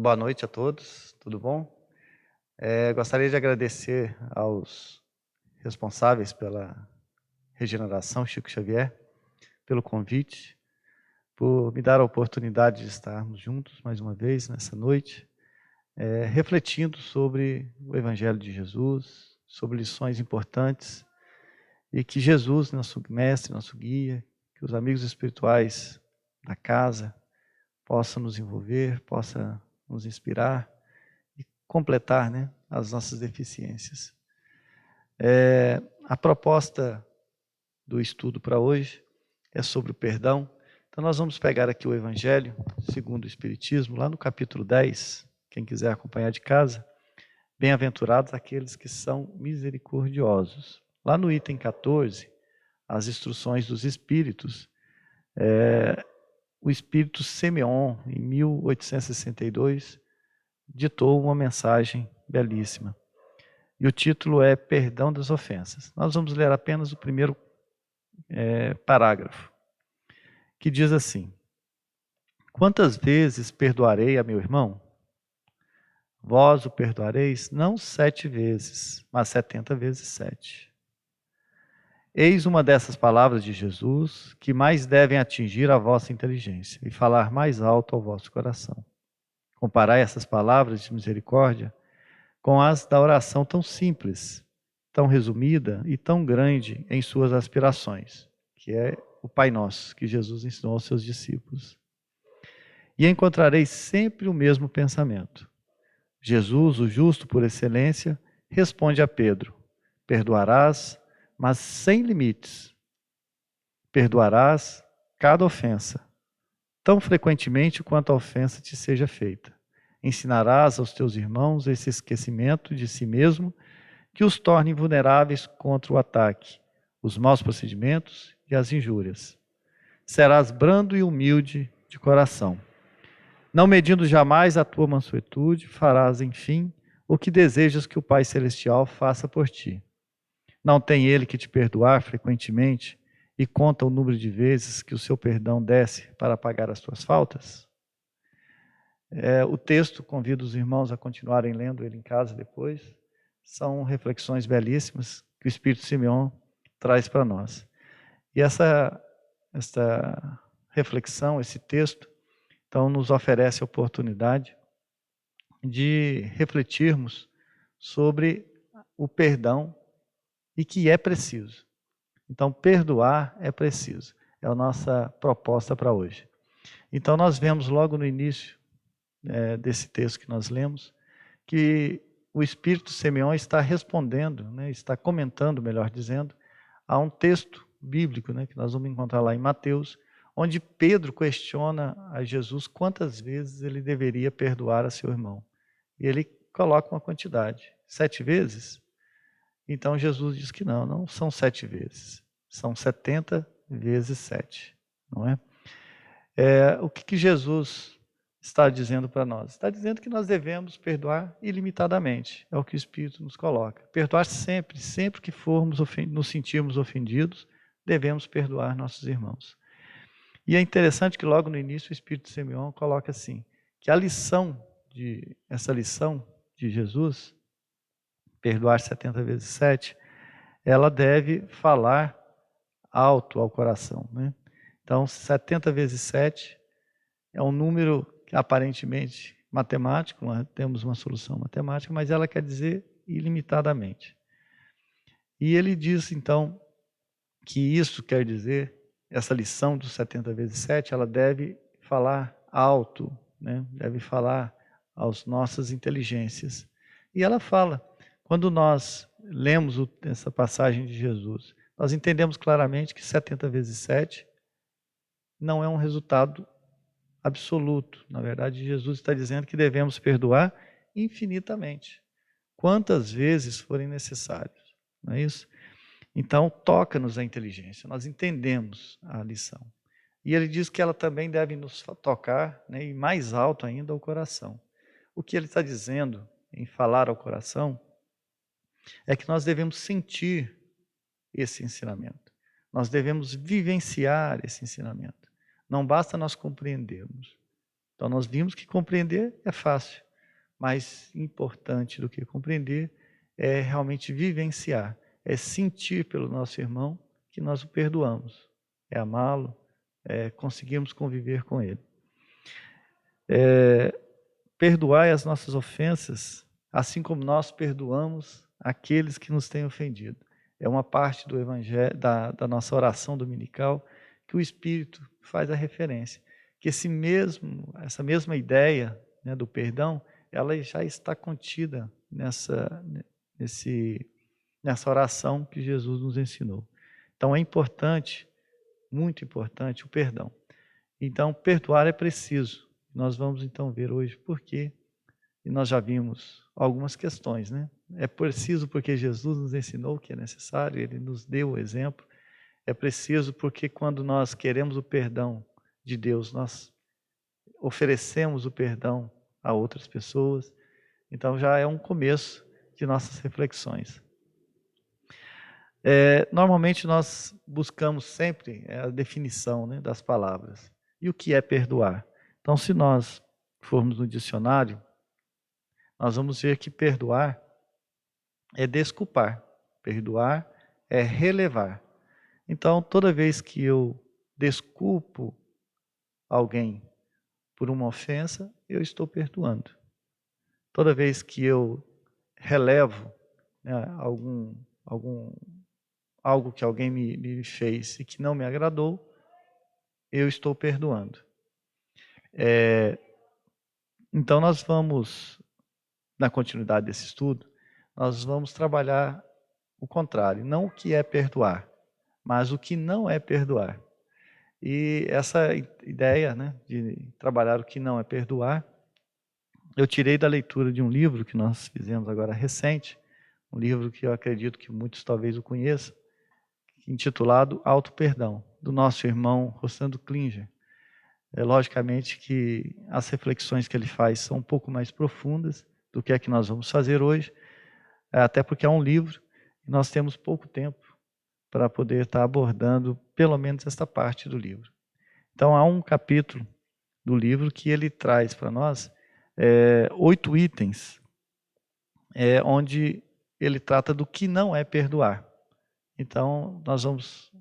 Boa noite a todos, tudo bom? Gostaria de agradecer aos responsáveis pela regeneração, Chico Xavier, pelo convite, por me dar a oportunidade de estarmos juntos mais uma vez nessa noite, refletindo sobre o Evangelho de Jesus, sobre lições importantes, e que Jesus, nosso mestre, nosso guia, que os amigos espirituais da casa possam nos envolver, possam nos inspirar, completar, né, as nossas deficiências. A proposta do estudo para hoje é sobre o perdão. Então nós vamos pegar aqui o Evangelho segundo o Espiritismo, lá no capítulo 10, quem quiser acompanhar de casa. Bem-aventurados aqueles que são misericordiosos. Lá no item 14, as instruções dos Espíritos, o Espírito Simeon, em 1862, ditou uma mensagem belíssima. E o título é Perdão das Ofensas. Nós vamos ler apenas o primeiro parágrafo, que diz assim: Quantas vezes perdoarei a meu irmão? Vós o perdoareis não 7 vezes, mas 70 vezes 7. Eis uma dessas palavras de Jesus que mais devem atingir a vossa inteligência e falar mais alto ao vosso coração. Comparai essas palavras de misericórdia com as da oração tão simples, tão resumida e tão grande em suas aspirações, que é o Pai Nosso, que Jesus ensinou aos seus discípulos. E encontrareis sempre o mesmo pensamento. Jesus, o justo por excelência, responde a Pedro: perdoarás, mas sem limites. Perdoarás cada ofensa, tão frequentemente quanto a ofensa te seja feita. Ensinarás aos teus irmãos esse esquecimento de si mesmo que os torne vulneráveis contra o ataque, os maus procedimentos e as injúrias. Serás brando e humilde de coração. Não medindo jamais a tua mansuetude, farás, enfim, o que desejas que o Pai Celestial faça por ti. Não tem Ele que te perdoar frequentemente e conta o número de vezes que o seu perdão desce para pagar as tuas faltas? O texto, convido os irmãos a continuarem lendo ele em casa depois. São reflexões belíssimas que o Espírito Simeon traz para nós. E essa reflexão, esse texto, então nos oferece a oportunidade de refletirmos sobre o perdão e que é preciso. Então, perdoar é preciso. É a nossa proposta para hoje. Então, nós vemos logo no início desse texto que nós lemos, que o Espírito Simeon está respondendo, né, está comentando, melhor dizendo, a um texto bíblico, né, que nós vamos encontrar lá em Mateus, onde Pedro questiona a Jesus quantas vezes ele deveria perdoar a seu irmão. E ele coloca uma quantidade, 7 vezes. Então Jesus diz que não são 7 vezes, são 70 vezes 7, não é? O que Jesus está dizendo para nós? Está dizendo que nós devemos perdoar ilimitadamente, é o que o Espírito nos coloca. Perdoar sempre, sempre que nos sentirmos ofendidos, devemos perdoar nossos irmãos. E é interessante que logo no início o Espírito Simeon coloca assim, que essa lição de Jesus, perdoar 70 vezes 7, ela deve falar alto ao coração, né? Então, 70 vezes 7 é um número que aparentemente matemático, temos uma solução matemática, mas ela quer dizer ilimitadamente. E ele diz, então, que isso quer dizer, essa lição dos 70 vezes 7, ela deve falar alto, né? Deve falar às nossas inteligências. E ela fala, quando nós lemos essa passagem de Jesus, nós entendemos claramente que 70 vezes 7 não é um resultado absoluto. Na verdade, Jesus está dizendo que devemos perdoar infinitamente, quantas vezes forem necessários. Não é isso? Então, toca-nos a inteligência, nós entendemos a lição. E ele diz que ela também deve nos tocar, né, e mais alto ainda, ao coração. O que ele está dizendo em falar ao coração é que nós devemos sentir esse ensinamento. Nós devemos vivenciar esse ensinamento. Não basta nós compreendermos. Então nós vimos que compreender é fácil, mas importante do que compreender é realmente vivenciar, é sentir pelo nosso irmão que nós o perdoamos, é amá-lo, é conseguirmos conviver com ele. Perdoai as nossas ofensas, assim como nós perdoamos aqueles que nos têm ofendido. É uma parte do evangelho, da nossa oração dominical, que o Espírito faz a referência. Que essa mesma ideia, né, do perdão, ela já está contida nessa oração que Jesus nos ensinou. Então é importante, muito importante, o perdão. Então, perdoar é preciso. Nós vamos então ver hoje por quê. E nós já vimos algumas questões, né? É preciso porque Jesus nos ensinou que é necessário, ele nos deu o exemplo. É preciso porque quando nós queremos o perdão de Deus, nós oferecemos o perdão a outras pessoas. Então já é um começo de nossas reflexões. Normalmente nós buscamos sempre a definição, né, das palavras. E o que é perdoar? Então, se nós formos no dicionário, nós vamos ver que perdoar é desculpar, perdoar é relevar. Então, toda vez que eu desculpo alguém por uma ofensa, eu estou perdoando. Toda vez que eu relevo, né, algo que alguém me fez e que não me agradou, eu estou perdoando. Então nós vamos, na continuidade desse estudo, nós vamos trabalhar o contrário, não o que é perdoar, mas o que não é perdoar. E essa ideia, né, de trabalhar o que não é perdoar, eu tirei da leitura de um livro que nós fizemos agora recente, um livro que eu acredito que muitos talvez o conheçam, intitulado Auto Perdão, do nosso irmão Rossando Klinger. Logicamente que as reflexões que ele faz são um pouco mais profundas do que é que nós vamos fazer hoje, até porque é um livro e nós temos pouco tempo para poder estar abordando pelo menos esta parte do livro. Então há um capítulo do livro que ele traz para nós 8 itens, onde ele trata do que não é perdoar. Então nós vamos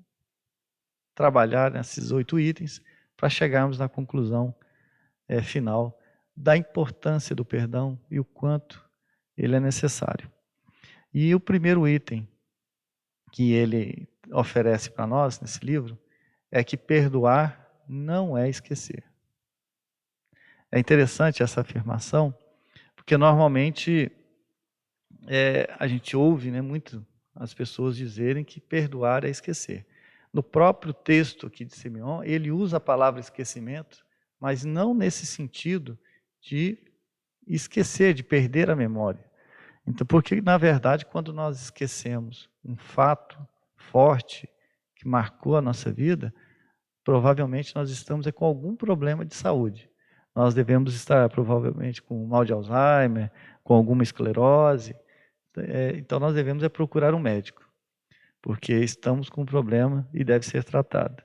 trabalhar nesses 8 itens para chegarmos na conclusão final da importância do perdão e o quanto ele é necessário. E o primeiro item que ele oferece para nós nesse livro é que perdoar não é esquecer. É interessante essa afirmação, porque normalmente a gente ouve, né, muito as pessoas dizerem que perdoar é esquecer. No próprio texto aqui de Simeão, ele usa a palavra esquecimento, mas não nesse sentido de esquecer, de perder a memória. Então, porque na verdade, quando nós esquecemos um fato forte que marcou a nossa vida, provavelmente nós estamos com algum problema de saúde. Nós devemos estar provavelmente com mal de Alzheimer, com alguma esclerose. Então nós devemos procurar um médico, porque estamos com um problema e deve ser tratado.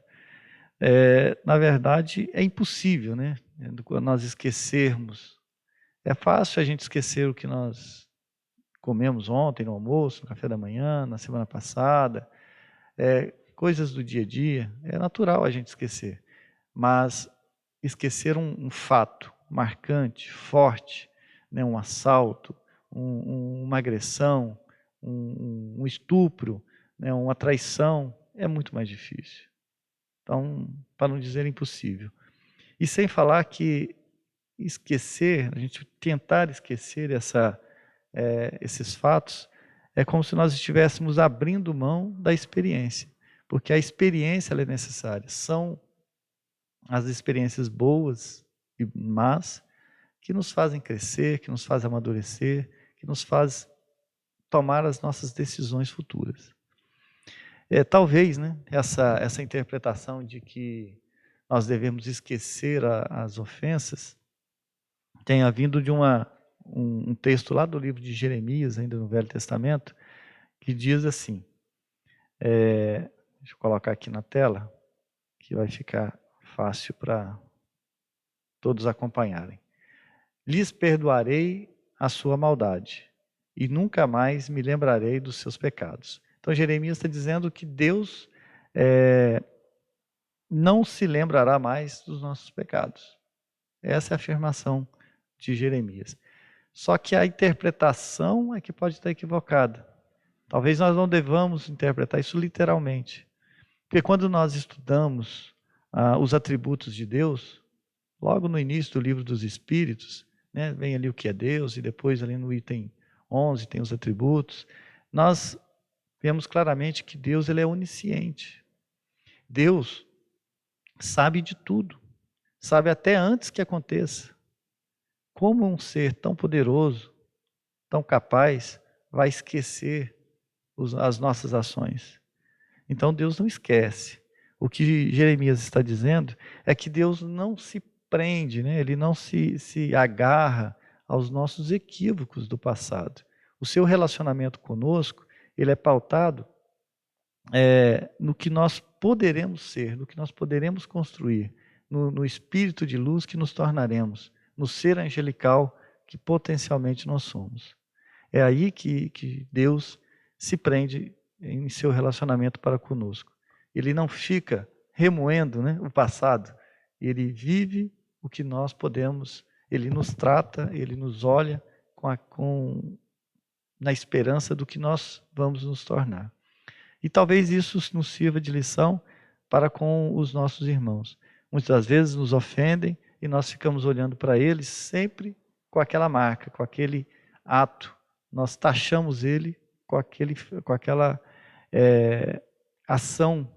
Na verdade, é impossível, né? Quando nós esquecermos. É fácil a gente esquecer o que nós comemos ontem no almoço, no café da manhã, na semana passada, coisas do dia a dia. É natural a gente esquecer, mas esquecer um fato marcante, forte, né, um assalto, uma agressão, um estupro, né, uma traição, é muito mais difícil. Então, para não dizer impossível. E sem falar que esquecer, a gente tentar esquecer esses fatos, é como se nós estivéssemos abrindo mão da experiência, porque a experiência ela é necessária. São as experiências boas e más que nos fazem crescer, que nos fazem amadurecer, que nos fazem tomar as nossas decisões futuras. Talvez, né, essa interpretação de que nós devemos esquecer as ofensas tenha vindo de um texto lá do livro de Jeremias, ainda no Velho Testamento, que diz assim, deixa eu colocar aqui na tela, que vai ficar fácil para todos acompanharem. Lhes perdoarei a sua maldade, e nunca mais me lembrarei dos seus pecados. Então Jeremias está dizendo que Deus não se lembrará mais dos nossos pecados. Essa é a afirmação de Jeremias. Só que a interpretação é que pode estar equivocada. Talvez nós não devamos interpretar isso literalmente. Porque quando nós estudamos os atributos de Deus, logo no início do livro dos Espíritos, né, vem ali o que é Deus, e depois ali no item 11 tem os atributos, nós vemos claramente que Deus ele é onisciente. Deus sabe de tudo, sabe até antes que aconteça. Como um ser tão poderoso, tão capaz, vai esquecer as nossas ações? Então Deus não esquece. O que Jeremias está dizendo é que Deus não se prende, né? Ele não se agarra aos nossos equívocos do passado. O seu relacionamento conosco, ele é pautado no que nós poderemos ser, no que nós poderemos construir, no espírito de luz que nos tornaremos, no ser angelical que potencialmente nós somos. É aí que Deus se prende em seu relacionamento para conosco. Ele não fica remoendo, né, o passado, ele vive o que nós podemos, ele nos trata, ele nos olha na esperança do que nós vamos nos tornar. E talvez isso nos sirva de lição para com os nossos irmãos. Muitas vezes nos ofendem e nós ficamos olhando para eles sempre com aquela marca, com aquele ato. Nós taxamos ele com aquela ação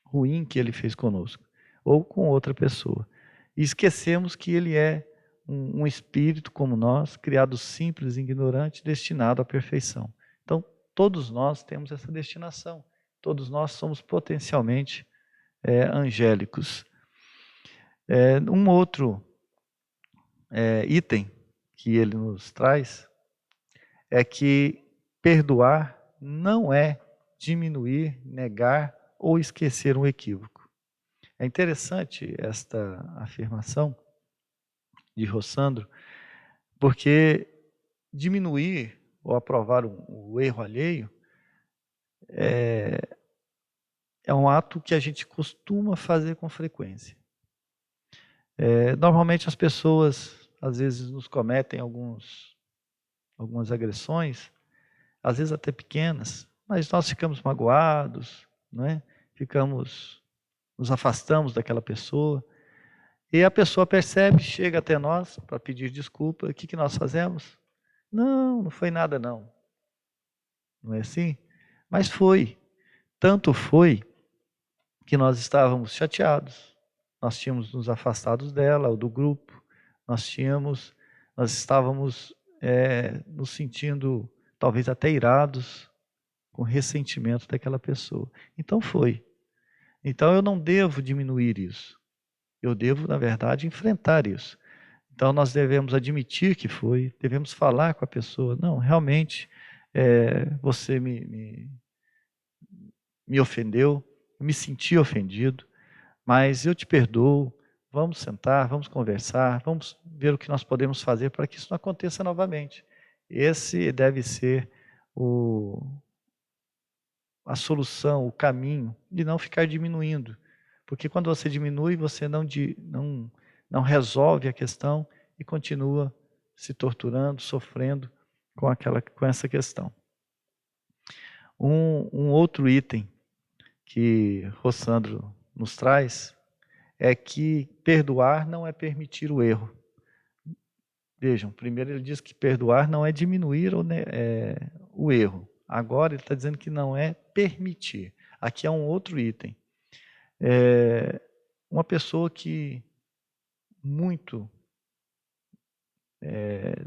ruim que ele fez conosco, ou com outra pessoa. E esquecemos que ele é um espírito como nós, criado simples e ignorante, destinado à perfeição. Então, todos nós temos essa destinação. Todos nós somos potencialmente angélicos. Um outro item que ele nos traz é que perdoar não é diminuir, negar ou esquecer um equívoco. É interessante esta afirmação de Rossandro, porque diminuir ou aprovar o erro alheio é um ato que a gente costuma fazer com frequência. Normalmente as pessoas, às vezes, nos cometem algumas agressões, às vezes até pequenas, mas nós ficamos magoados, né? Nos afastamos daquela pessoa, e a pessoa percebe, chega até nós para pedir desculpa. O que nós fazemos? Não foi nada não. Não é assim? Mas foi. Tanto foi que nós estávamos chateados. Nós tínhamos nos afastados dela, ou do grupo. Nós estávamos nos sentindo talvez até irados, com ressentimento daquela pessoa. Então foi. Então eu não devo diminuir isso. Eu devo, na verdade, enfrentar isso. Então nós devemos admitir que foi, devemos falar com a pessoa. Não, realmente, você me ofendeu, eu me senti ofendido, mas eu te perdoo. Vamos sentar, vamos conversar, vamos ver o que nós podemos fazer para que isso não aconteça novamente. Esse deve ser a solução, o caminho de não ficar diminuindo. Porque quando você diminui, você não resolve a questão e continua se torturando, sofrendo com essa questão. Um outro item que Rossandro nos traz é que perdoar não é permitir o erro. Vejam, primeiro ele diz que perdoar não é diminuir o erro. Agora ele está dizendo que não é permitir. Aqui é um outro item. Uma pessoa que muito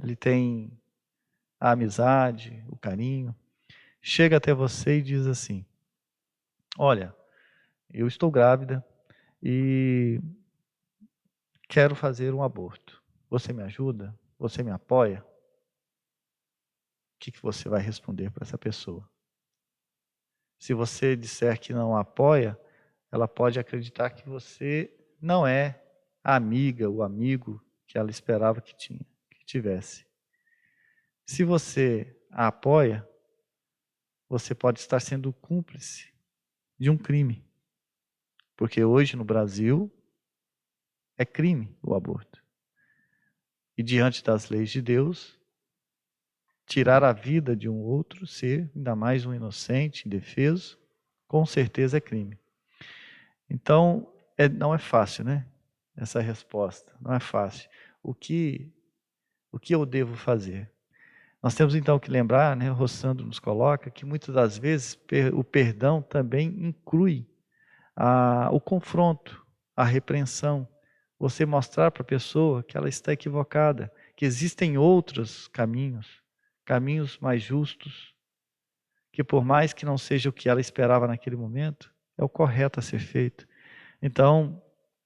lhe tem a amizade, o carinho, chega até você e diz assim: olha, eu estou grávida e quero fazer um aborto. Você me ajuda? Você me apoia? O que você vai responder para essa pessoa? Se você disser que não a apoia, ela pode acreditar que você não é a amiga, o amigo que ela esperava que tivesse. Se você a apoia, você pode estar sendo cúmplice de um crime. Porque hoje no Brasil é crime o aborto. E diante das leis de Deus, tirar a vida de um outro ser, ainda mais um inocente, indefeso, com certeza é crime. Então, não é fácil, né? Essa resposta, não é fácil. O que eu devo fazer? Nós temos então que lembrar, né, o Rossandro nos coloca, que muitas das vezes o perdão também inclui o confronto, a repreensão. Você mostrar para a pessoa que ela está equivocada, que existem outros caminhos, caminhos mais justos, que por mais que não seja o que ela esperava naquele momento, é o correto a ser feito. Então,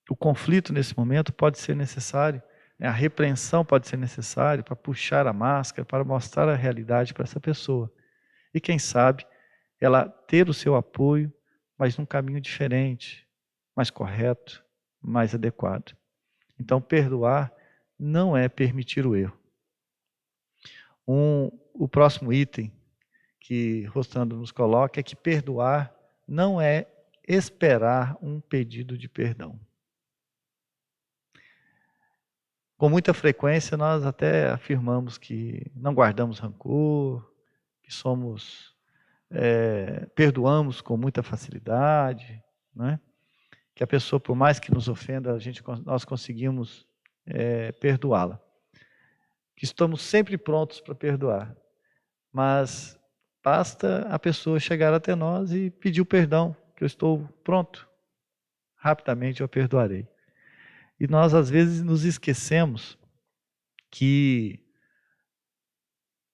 o conflito nesse momento pode ser necessário, né? A repreensão pode ser necessária para puxar a máscara, para mostrar a realidade para essa pessoa. E quem sabe, ela ter o seu apoio, mas num caminho diferente, mais correto, mais adequado. Então, perdoar não é permitir o erro. O próximo item que Rossandro nos coloca é que perdoar não é esperar um pedido de perdão. Com muita frequência, nós até afirmamos que não guardamos rancor, que perdoamos com muita facilidade, né? Que a pessoa, por mais que nos ofenda, nós conseguimos perdoá-la. Que estamos sempre prontos para perdoar, mas basta a pessoa chegar até nós e pedir o perdão, que eu estou pronto, rapidamente eu a perdoarei. E nós às vezes nos esquecemos que,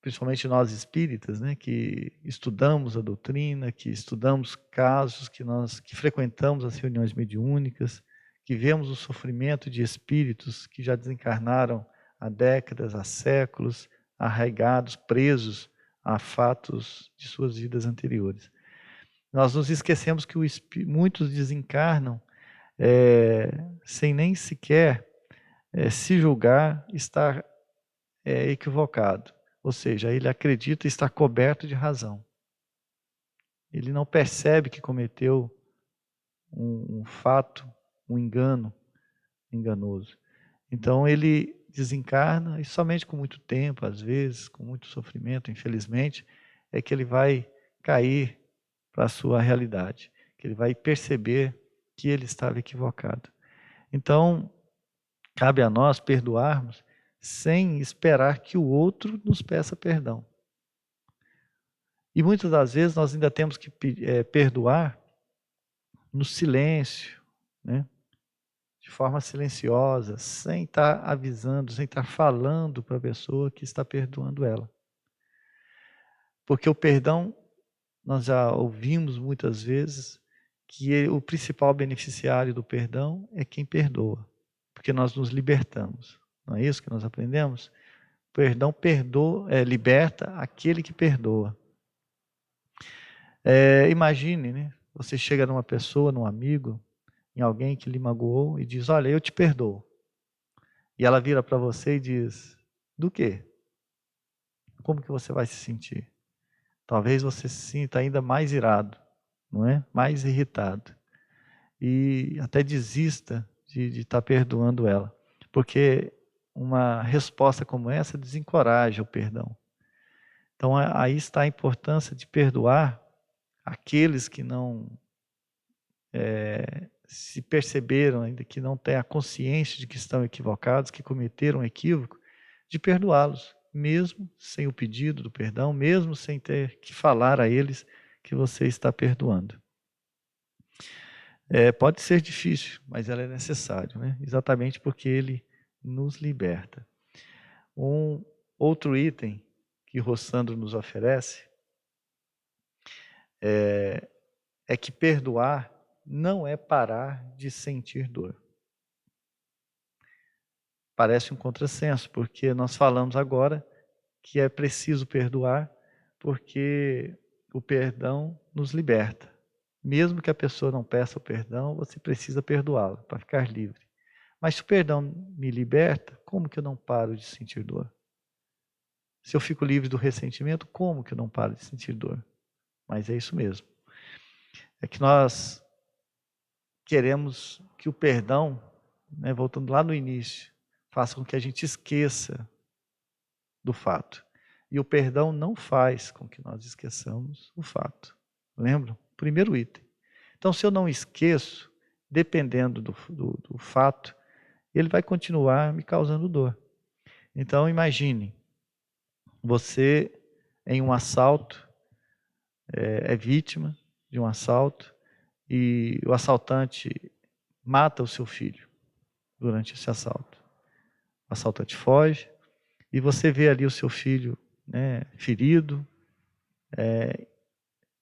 principalmente nós espíritas, né, que estudamos a doutrina, que estudamos casos, que frequentamos as reuniões mediúnicas, que vemos o sofrimento de espíritos que já desencarnaram há décadas, há séculos, arraigados, presos a fatos de suas vidas anteriores. Nós nos esquecemos que muitos desencarnam sem nem sequer se julgar estar equivocado. Ou seja, ele acredita estar coberto de razão. Ele não percebe que cometeu um fato, um engano enganoso. Então ele desencarna e somente com muito tempo, às vezes, com muito sofrimento, infelizmente, é que ele vai cair para a sua realidade, que ele vai perceber que ele estava equivocado. Então, cabe a nós perdoarmos sem esperar que o outro nos peça perdão. E muitas das vezes nós ainda temos que perdoar no silêncio, né? De forma silenciosa, sem estar avisando, sem estar falando para a pessoa que está perdoando ela. Porque o perdão, nós já ouvimos muitas vezes que o principal beneficiário do perdão é quem perdoa, porque nós nos libertamos. Não é isso que nós aprendemos? O perdão liberta aquele que perdoa. Imagine, né? Você chega numa pessoa, num amigo, em alguém que lhe magoou e diz: olha, eu te perdoo. E ela vira para você e diz: do quê? Como que você vai se sentir? Talvez você se sinta ainda mais irado, não é? Mais irritado. E até desista de estar perdoando ela. Porque uma resposta como essa desencoraja o perdão. Então aí está a importância de perdoar aqueles que não se perceberam ainda, que não têm a consciência de que estão equivocados, que cometeram um equívoco, de perdoá-los, mesmo sem o pedido do perdão, mesmo sem ter que falar a eles que você está perdoando. Pode ser difícil, mas ela é necessário, né? Exatamente porque ele nos liberta. Um outro item que Rossandro nos oferece é que perdoar não é parar de sentir dor. Parece um contrassenso, porque nós falamos agora que é preciso perdoar, porque o perdão nos liberta. Mesmo que a pessoa não peça o perdão, você precisa perdoá-la para ficar livre. Mas se o perdão me liberta, como que eu não paro de sentir dor? Se eu fico livre do ressentimento, como que eu não paro de sentir dor? Mas é isso mesmo. É que nós queremos que o perdão, né, voltando lá no início, faça com que a gente esqueça do fato. E o perdão não faz com que nós esqueçamos o fato. Lembram? Primeiro item. Então, se eu não esqueço, dependendo do fato, ele vai continuar me causando dor. Então, imagine, você em um assalto, é vítima de um assalto, e o assaltante mata o seu filho durante esse assalto. O assaltante foge, e você vê ali o seu filho, né, ferido,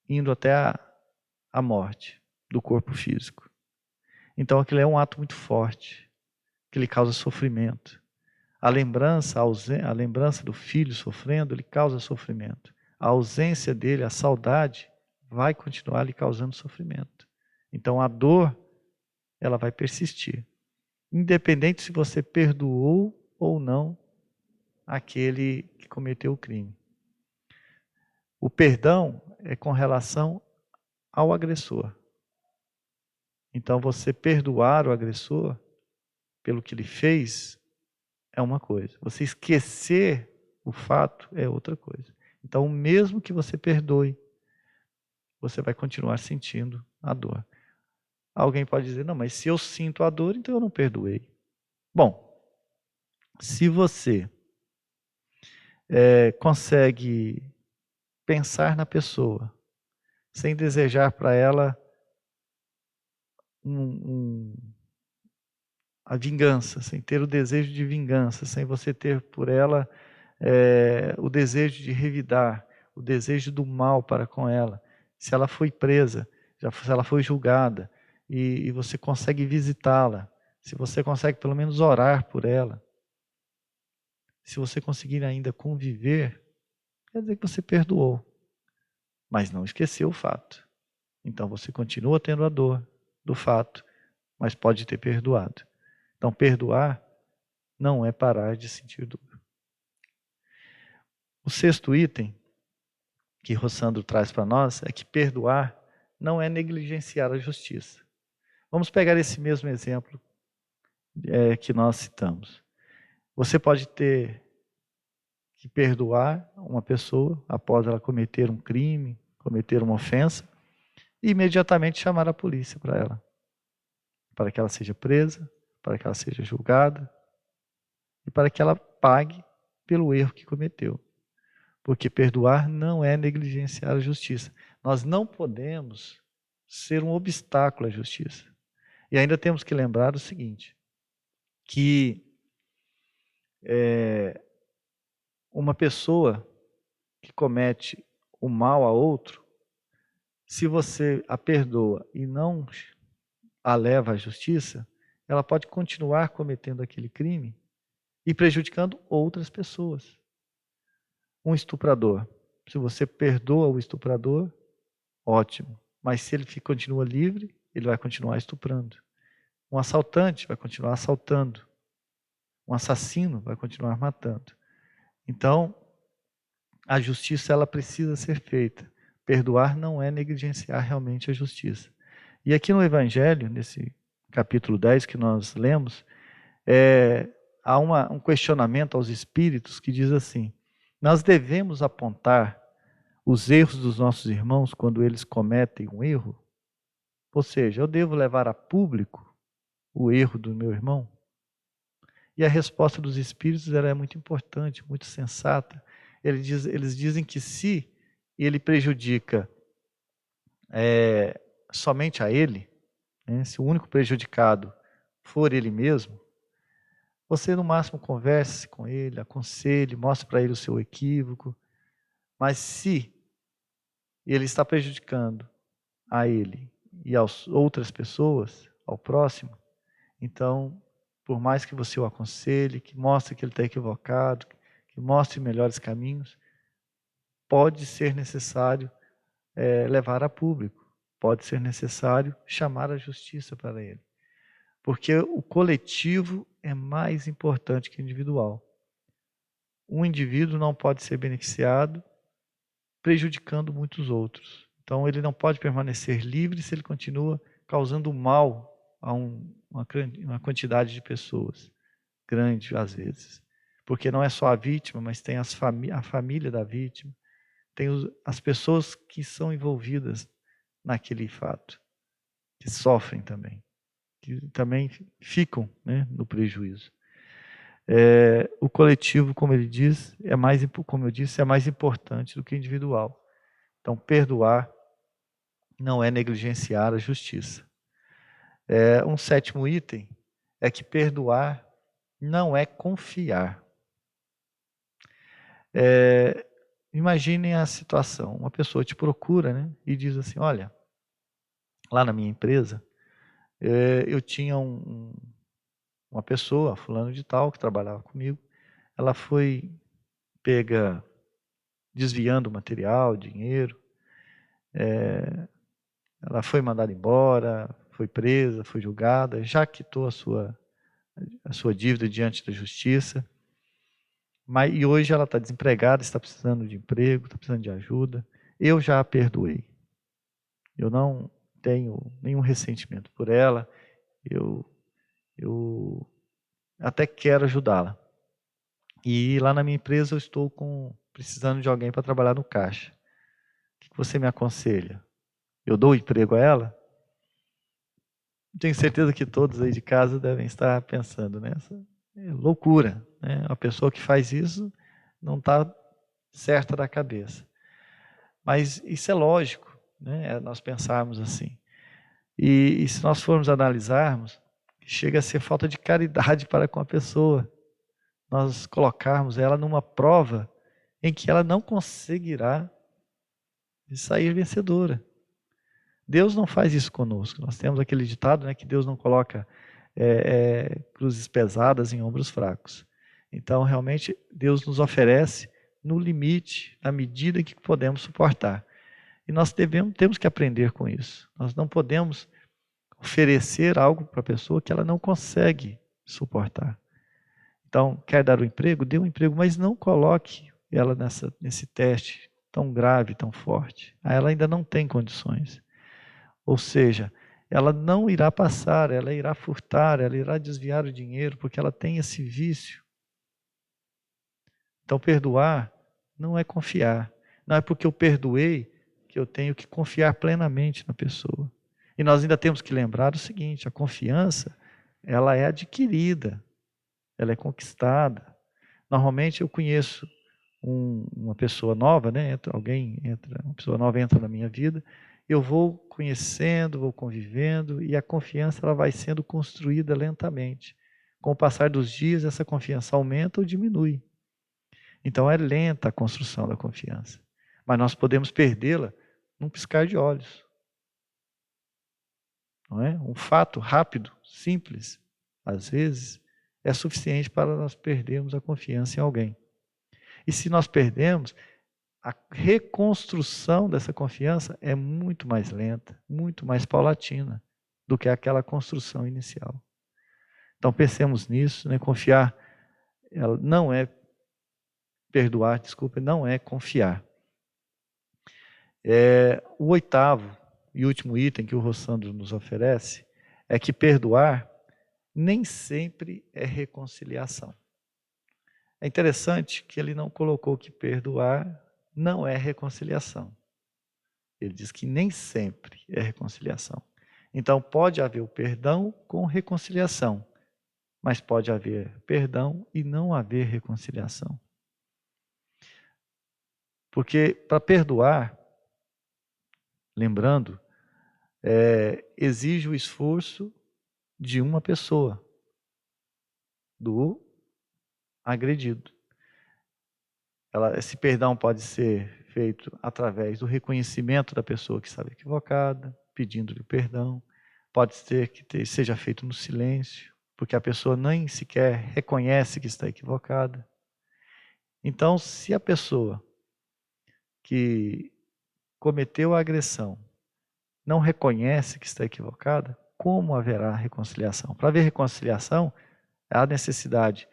indo até a morte do corpo físico. Então aquilo é um ato muito forte, que lhe causa sofrimento. A lembrança do filho sofrendo, lhe causa sofrimento. A ausência dele, a saudade, vai continuar lhe causando sofrimento. Então a dor, ela vai persistir. Independente se você perdoou ou não aquele que cometeu o crime. O perdão é com relação ao agressor. Então você perdoar o agressor pelo que ele fez é uma coisa. Você esquecer o fato é outra coisa. Então, mesmo que você perdoe, você vai continuar sentindo a dor. Alguém pode dizer, não, mas se eu sinto a dor, então eu não perdoei. Bom, se você consegue pensar na pessoa, sem desejar para ela a vingança, sem ter o desejo de vingança, sem você ter por ela o desejo de revidar, o desejo do mal para com ela. Se ela foi presa, se ela foi julgada, e você consegue visitá-la, se você consegue pelo menos orar por ela, se você conseguir ainda conviver, quer dizer que você perdoou, mas não esqueceu o fato. Então você continua tendo a dor do fato, mas pode ter perdoado. Então perdoar não é parar de sentir dor. O sexto item que Rossandro traz para nós é que perdoar não é negligenciar a justiça. Vamos pegar esse mesmo exemplo que nós citamos. Você pode ter que perdoar uma pessoa após ela cometer um crime, cometer uma ofensa, e imediatamente chamar a polícia para ela, para que ela seja presa, para que ela seja julgada e para que ela pague pelo erro que cometeu. Porque perdoar não é negligenciar a justiça. Nós não podemos ser um obstáculo à justiça. E ainda temos que lembrar o seguinte, que uma pessoa que comete o mal a outro, se você a perdoa e não a leva à justiça, ela pode continuar cometendo aquele crime e prejudicando outras pessoas. Um estuprador, se você perdoa o estuprador, ótimo. Mas se ele continua livre, ele vai continuar estuprando. Um assaltante vai continuar assaltando. Um assassino vai continuar matando. Então, a justiça ela precisa ser feita. Perdoar não é negligenciar realmente a justiça. E aqui no Evangelho, nesse capítulo 10 que nós lemos, há um questionamento aos espíritos que diz assim: nós devemos apontar os erros dos nossos irmãos quando eles cometem um erro? Ou seja, eu devo levar a público o erro do meu irmão? E a resposta dos espíritos ela é muito importante, muito sensata. Eles dizem que se ele prejudica somente a ele, né, se o único prejudicado for ele mesmo, você no máximo converse com ele, aconselhe, mostre para ele o seu equívoco. Mas se ele está prejudicando a ele e às outras pessoas, ao próximo, então, por mais que você o aconselhe, que mostre que ele está equivocado, que mostre melhores caminhos, pode ser necessário levar a público, pode ser necessário chamar a justiça para ele. Porque o coletivo é mais importante que o individual. Um indivíduo não pode ser beneficiado prejudicando muitos outros. Então ele não pode permanecer livre se ele continua causando mal a uma quantidade de pessoas, grande às vezes. Porque não é só a vítima, mas tem a família da vítima, tem as pessoas que são envolvidas naquele fato, que sofrem também, que também ficam, né, no prejuízo. O coletivo, como ele diz, como eu disse, é mais importante do que o individual. Então, perdoar não é negligenciar a justiça. Um sétimo item é que perdoar não é confiar. Imaginem a situação, uma pessoa te procura, né, e diz assim, olha, lá na minha empresa, eu tinha uma pessoa, fulano de tal, que trabalhava comigo, ela foi pega desviando material, dinheiro, ela foi mandada embora, foi presa, foi julgada, já quitou a sua dívida diante da justiça, e hoje ela está desempregada, está precisando de emprego, está precisando de ajuda. Eu já a perdoei. Eu não tenho nenhum ressentimento por ela, eu até quero ajudá-la. E lá na minha empresa eu estou precisando de alguém para trabalhar no caixa. O que você me aconselha? Eu dou emprego a ela? Tenho certeza que todos aí de casa devem estar pensando nessa loucura, né? A pessoa que faz isso não está certa da cabeça. Mas isso é lógico, né? Nós pensarmos assim. E se nós formos analisarmos, chega a ser falta de caridade para com a pessoa. Nós colocarmos ela numa prova em que ela não conseguirá sair vencedora. Deus não faz isso conosco. Nós temos aquele ditado, né, que Deus não coloca cruzes pesadas em ombros fracos. Então, realmente, Deus nos oferece no limite, na medida que podemos suportar. E nós temos que aprender com isso. Nós não podemos oferecer algo para a pessoa que ela não consegue suportar. Então, quer dar um emprego? Dê um emprego, mas não coloque ela nesse teste tão grave, tão forte. Ela ainda não tem condições. Ou seja, ela não irá passar, ela irá furtar, ela irá desviar o dinheiro, porque ela tem esse vício. Então, perdoar não é confiar. Não é porque eu perdoei que eu tenho que confiar plenamente na pessoa. E nós ainda temos que lembrar o seguinte, a confiança, ela é adquirida, ela é conquistada. Normalmente eu conheço uma pessoa nova, né? Uma pessoa nova entra na minha vida, eu vou conhecendo, vou convivendo, e a confiança ela vai sendo construída lentamente. Com o passar dos dias, essa confiança aumenta ou diminui. Então é lenta a construção da confiança. Mas nós podemos perdê-la num piscar de olhos. Não é? Um fato rápido, simples, às vezes, é suficiente para nós perdermos a confiança em alguém. E se nós perdemos, a reconstrução dessa confiança é muito mais lenta, muito mais paulatina do que aquela construção inicial. Então pensemos nisso, né? Confiar não é perdoar, desculpa, não é confiar. O oitavo e último item que o Rossandro nos oferece é que perdoar nem sempre é reconciliação. É interessante que ele não colocou que perdoar não é reconciliação. Ele diz que nem sempre é reconciliação. Então pode haver o perdão com reconciliação, mas pode haver perdão e não haver reconciliação. Porque para perdoar, lembrando, exige o esforço de uma pessoa, do agredido. Esse perdão pode ser feito através do reconhecimento da pessoa que estava equivocada, pedindo-lhe perdão. Pode ser que seja feito no silêncio, porque a pessoa nem sequer reconhece que está equivocada. Então, se a pessoa que cometeu a agressão não reconhece que está equivocada, como haverá reconciliação? Para haver reconciliação, há a necessidade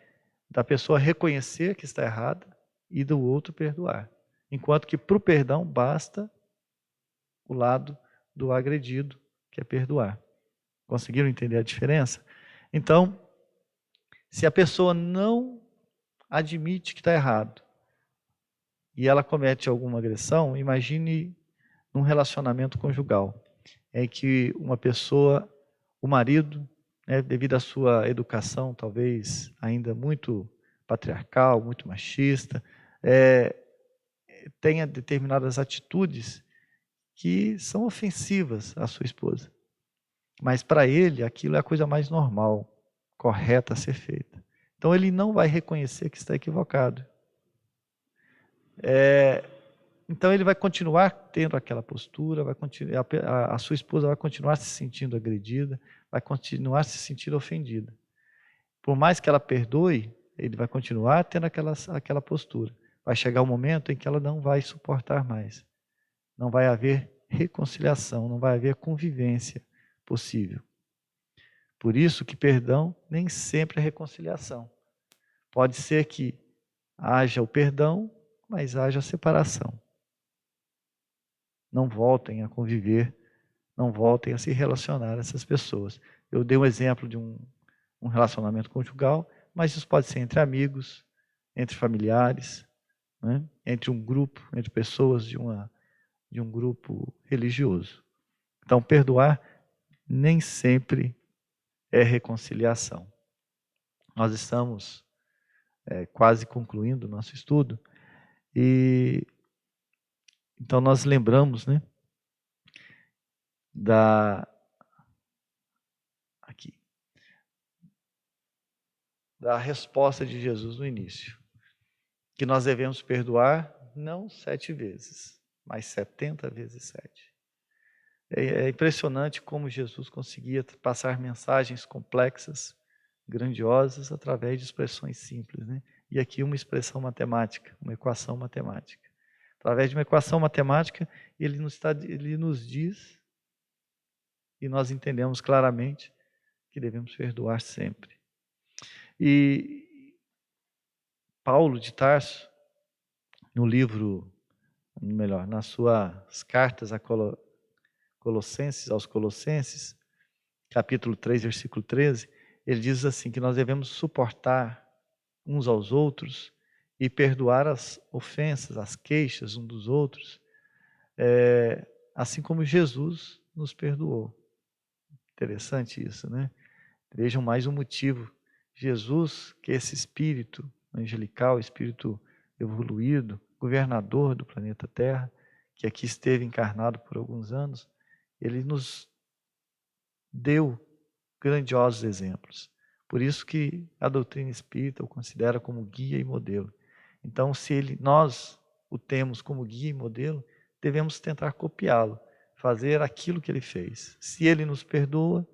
da pessoa reconhecer que está errada e do outro perdoar. Enquanto que para o perdão basta o lado do agredido, que é perdoar. Conseguiram entender a diferença? Então, se a pessoa não admite que está errado e ela comete alguma agressão, imagine num relacionamento conjugal, em que uma pessoa, o marido, devido à sua educação, talvez ainda muito patriarcal, muito machista, tenha determinadas atitudes que são ofensivas à sua esposa. Mas para ele, aquilo é a coisa mais normal, correta a ser feita. Então ele não vai reconhecer que está equivocado. Então ele vai continuar tendo aquela postura, a sua esposa vai continuar se sentindo agredida, vai continuar se sentindo ofendida. Por mais que ela perdoe, ele vai continuar tendo aquela postura. Vai chegar um momento em que ela não vai suportar mais. Não vai haver reconciliação, não vai haver convivência possível. Por isso que perdão nem sempre é reconciliação. Pode ser que haja o perdão, mas haja a separação. Não voltem a conviver, não voltem a se relacionar essas pessoas. Eu dei um exemplo de um relacionamento conjugal, mas isso pode ser entre amigos, entre familiares, né? Entre um grupo, entre pessoas de um grupo religioso. Então, perdoar nem sempre é reconciliação. Nós estamos quase concluindo o nosso estudo e então nós lembramos, né, da resposta de Jesus no início, que nós devemos perdoar não 7 vezes, mas 70 vezes 7. É impressionante como Jesus conseguia passar mensagens complexas, grandiosas, através de expressões simples, né? E aqui uma expressão matemática, uma equação matemática. Através de uma equação matemática, ele nos diz, e nós entendemos claramente, que devemos perdoar sempre. E Paulo de Tarso, no livro, melhor, nas suas cartas aos Colossenses, capítulo 3, versículo 13, ele diz assim, que nós devemos suportar uns aos outros e perdoar as ofensas, as queixas uns dos outros, assim como Jesus nos perdoou. Interessante isso, né? Vejam mais um motivo. Jesus, que é esse espírito angelical, espírito evoluído, governador do planeta Terra, que aqui esteve encarnado por alguns anos, ele nos deu grandiosos exemplos. Por isso que a doutrina espírita o considera como guia e modelo. Então, se nós o temos como guia e modelo, devemos tentar copiá-lo, fazer aquilo que ele fez. Se ele nos perdoa,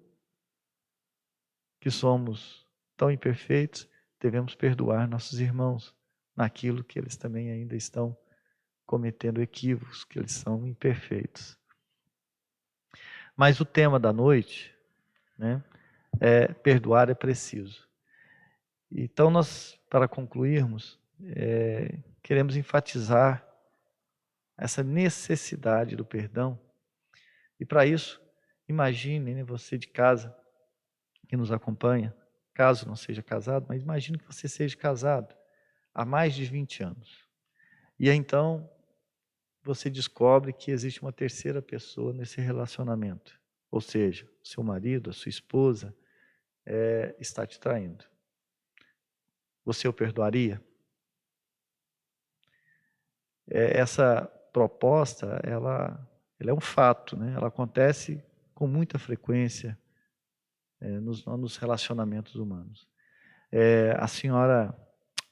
que somos tão imperfeitos, devemos perdoar nossos irmãos naquilo que eles também ainda estão cometendo equívocos, que eles são imperfeitos. Mas o tema da noite, né, perdoar é preciso. Então nós, para concluirmos, queremos enfatizar essa necessidade do perdão. E para isso, imagine, né, você de casa, que nos acompanha, caso não seja casado, mas imagine que você seja casado há mais de 20 anos. E aí, então, você descobre que existe uma terceira pessoa nesse relacionamento. Ou seja, seu marido, a sua esposa, está te traindo. Você o perdoaria? Essa proposta, ela é um fato, né? Ela acontece com muita frequência nos relacionamentos humanos. A senhora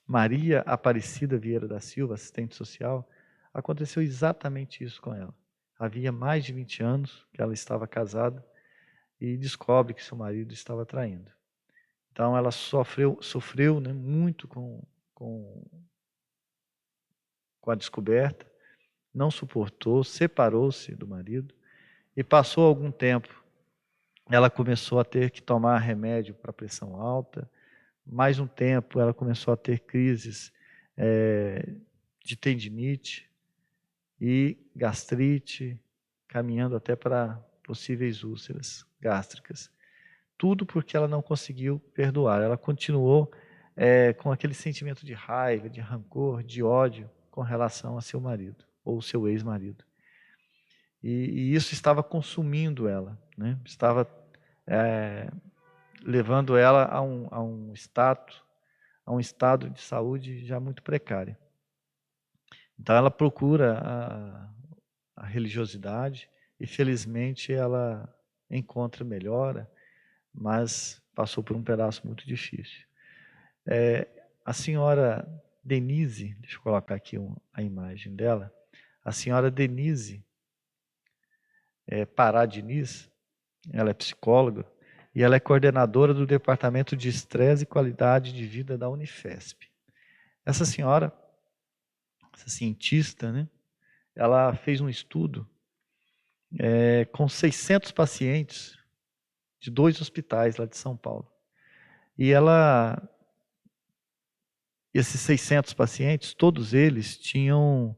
Maria Aparecida Vieira da Silva, assistente social, aconteceu exatamente isso com ela. Havia mais de 20 anos que ela estava casada e descobre que seu marido estava traindo. Então ela sofreu, né, muito com a descoberta, não suportou, separou-se do marido e passou algum tempo ela começou a ter que tomar remédio para pressão alta. Mais um tempo, ela começou a ter crises de tendinite e gastrite, caminhando até para possíveis úlceras gástricas. Tudo porque ela não conseguiu perdoar. Ela continuou com aquele sentimento de raiva, de rancor, de ódio com relação a seu marido, ou seu ex-marido. E isso estava consumindo ela, né? Estava levando ela a um estado de saúde já muito precário. Então ela procura a religiosidade e felizmente ela encontra melhora, mas passou por um pedaço muito difícil. A senhora Denise, deixa eu colocar aqui a imagem dela, a senhora Denise Pará Diniz, ela é psicóloga e ela é coordenadora do Departamento de Estresse e Qualidade de Vida da Unifesp. Essa senhora, essa cientista, né, ela fez um estudo com 600 pacientes de 2 hospitais lá de São Paulo. E esses 600 pacientes, todos eles tinham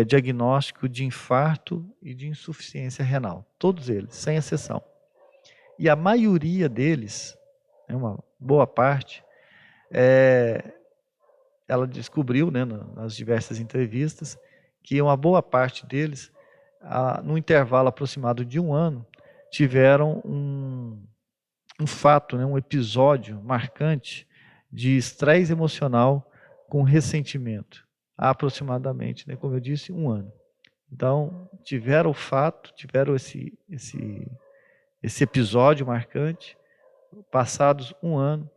diagnóstico de infarto e de insuficiência renal. Todos eles, sem exceção. E a maioria deles, uma boa parte, ela descobriu, né, nas diversas entrevistas, que uma boa parte deles, no intervalo aproximado de 1 ano, tiveram um fato, né, um episódio marcante de estresse emocional com ressentimento, há aproximadamente, né, como eu disse, 1 ano. Então, tiveram o fato, tiveram esse episódio marcante, passados 1 ano,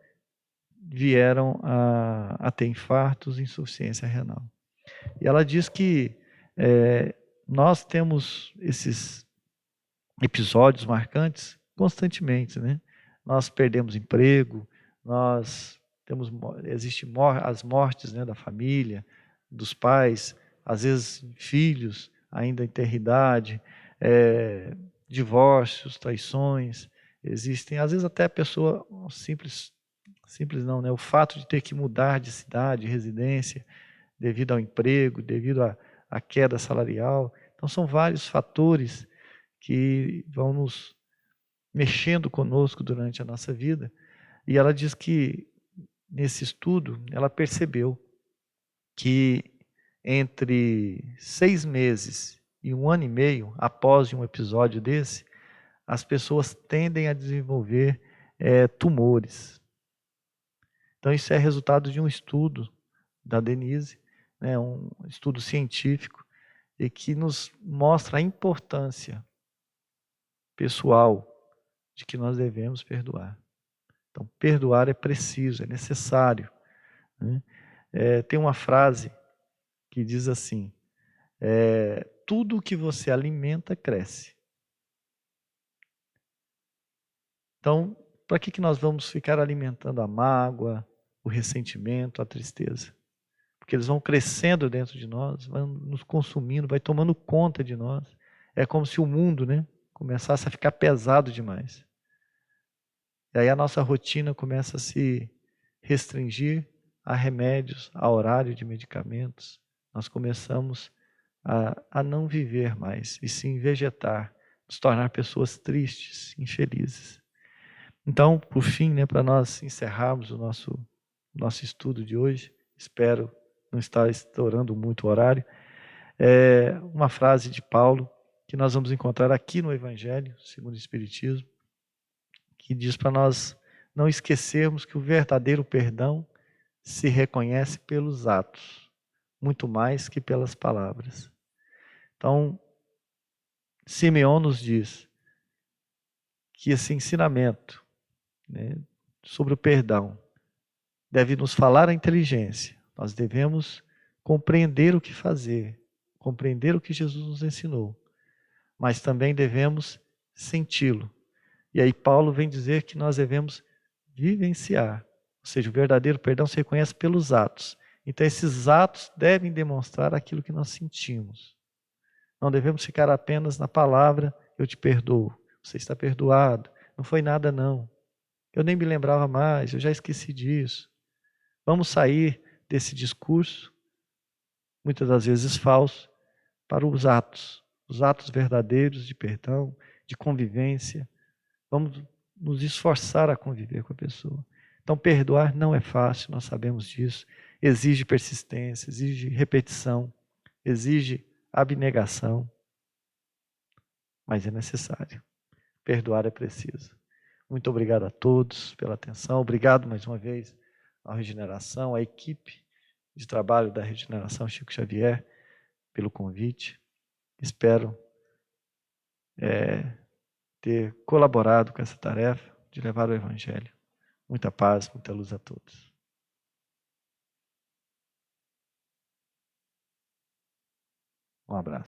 vieram a ter infartos e insuficiência renal. E ela diz que nós temos esses episódios marcantes constantemente, né? Nós perdemos emprego, existem as mortes, né, da família, dos pais, às vezes filhos ainda em tenridade, divórcios, traições, existem, às vezes até a pessoa simples não, né? O fato de ter que mudar de cidade, de residência, devido ao emprego, devido à queda salarial. Então são vários fatores que vão nos mexendo conosco durante a nossa vida. E ela diz que, nesse estudo, ela percebeu que entre 6 meses e 1 ano e meio, após um episódio desse, as pessoas tendem a desenvolver tumores. Então isso é resultado de um estudo da Denise, né, um estudo científico, e que nos mostra a importância pessoal de que nós devemos perdoar. Então, perdoar é preciso, é necessário, né? Tem uma frase que diz assim, tudo o que você alimenta cresce. Então, para que nós vamos ficar alimentando a mágoa, o ressentimento, a tristeza? Porque eles vão crescendo dentro de nós, vão nos consumindo, vai tomando conta de nós. É como se o mundo, né, começasse a ficar pesado demais. E aí a nossa rotina começa a se restringir a remédios, a horário de medicamentos. Nós começamos a não viver mais, e sim vegetar, nos tornar pessoas tristes, infelizes. Então, por fim, né, para nós encerrarmos o nosso estudo de hoje, espero não estar estourando muito o horário, uma frase de Paulo, que nós vamos encontrar aqui no Evangelho, segundo o Espiritismo, que diz para nós não esquecermos que o verdadeiro perdão se reconhece pelos atos, muito mais que pelas palavras. Então, Simeão nos diz que esse ensinamento, né, sobre o perdão deve nos falar a inteligência. Nós devemos compreender o que fazer, compreender o que Jesus nos ensinou, mas também devemos senti-lo. E aí Paulo vem dizer que nós devemos vivenciar, ou seja, o verdadeiro perdão se reconhece pelos atos. Então esses atos devem demonstrar aquilo que nós sentimos. Não devemos ficar apenas na palavra, eu te perdoo, você está perdoado. Não foi nada, não. Eu nem me lembrava mais, eu já esqueci disso. Vamos sair desse discurso, muitas das vezes falso, para os atos verdadeiros de perdão, de convivência. Vamos nos esforçar a conviver com a pessoa. Então, perdoar não é fácil, nós sabemos disso. Exige persistência, exige repetição, exige abnegação, mas é necessário. Perdoar é preciso. Muito obrigado a todos pela atenção. Obrigado mais uma vez à Regeneração, à equipe de trabalho da Regeneração Chico Xavier, pelo convite. Espero ter colaborado com essa tarefa de levar o Evangelho. Muita paz, muita luz a todos. Um abraço.